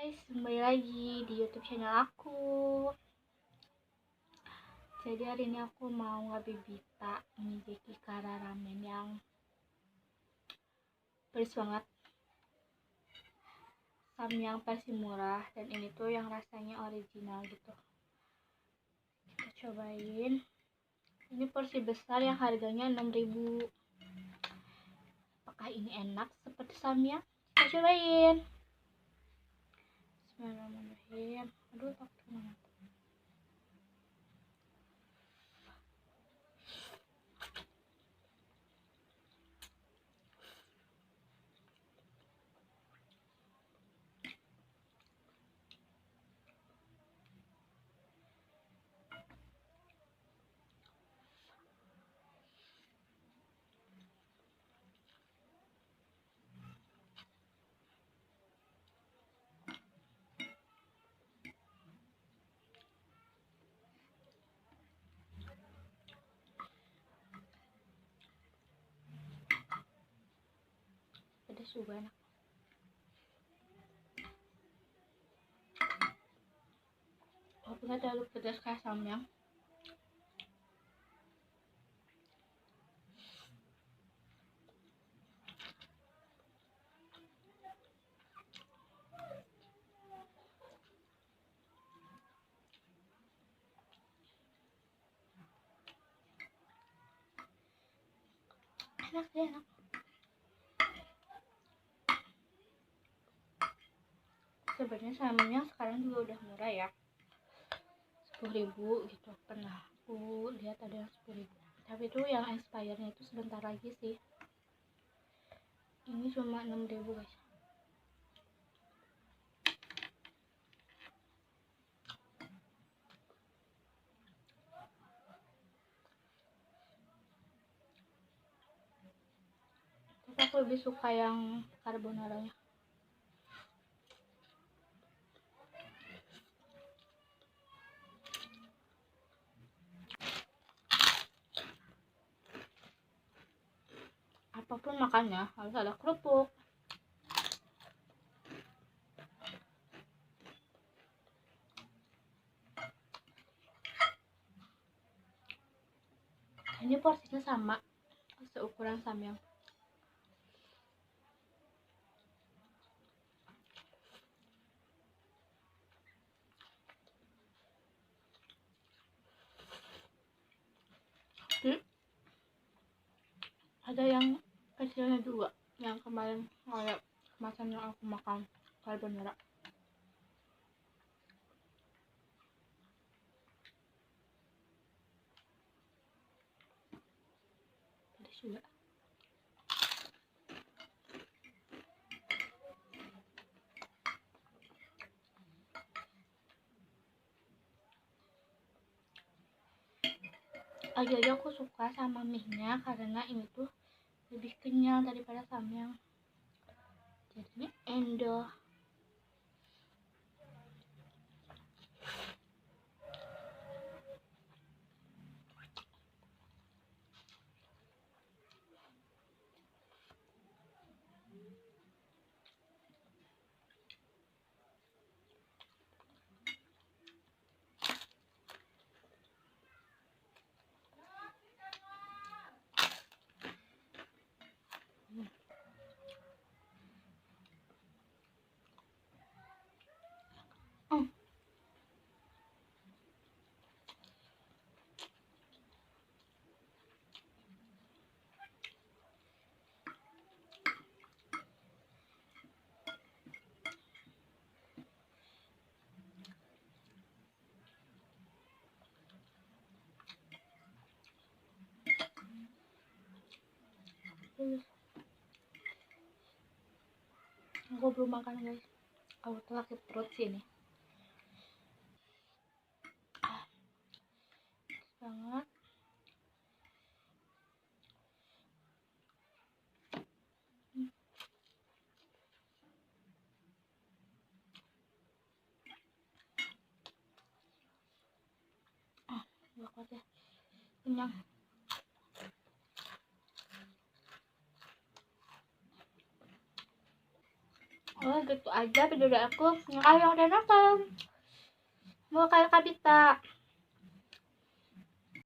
guys, kembali lagi di YouTube channel aku. Jadi hari ini aku mau ngabibita Nijeki Kara ramen yang pedes banget. Samyang versi murah, dan ini tuh yang rasanya original gitu. Kita cobain. Ini porsi besar yang harganya 6.000. Apakah ini enak seperti samyang? Kita cobain. Bismillahirrahmanirrahim. Aduh, takut banget. Pedas juga enak. Walaupun nggak terlalu pedas kayak samyang. Enak deh, enak. Sebenarnya samyang sekarang juga udah murah ya, 10.000 gitu. Pernah aku lihat ada yang 10.000, tapi itu yang expirednya itu sebentar lagi sih. Ini cuma 6.000 guys. Tapi aku lebih suka yang carbonaranya. Apapun makannya harus ada kerupuk. Ini porsinya sama, seukuran samyang. Ada yang kecilnya juga, yang kemarin kayak kemasan yang aku makan carbonara. Pedas juga. Lagi-lagi aku suka sama mie-nya karena ini tuh lebih kenyal daripada samyang. Jadinya endo. Aku belum makan guys. Aku telah sakit perut sih ini. Banget. Gak kuat ya. Kenyang. Oh gitu aja video dari aku. Ayo udah nonton. Mau kayak Kabita.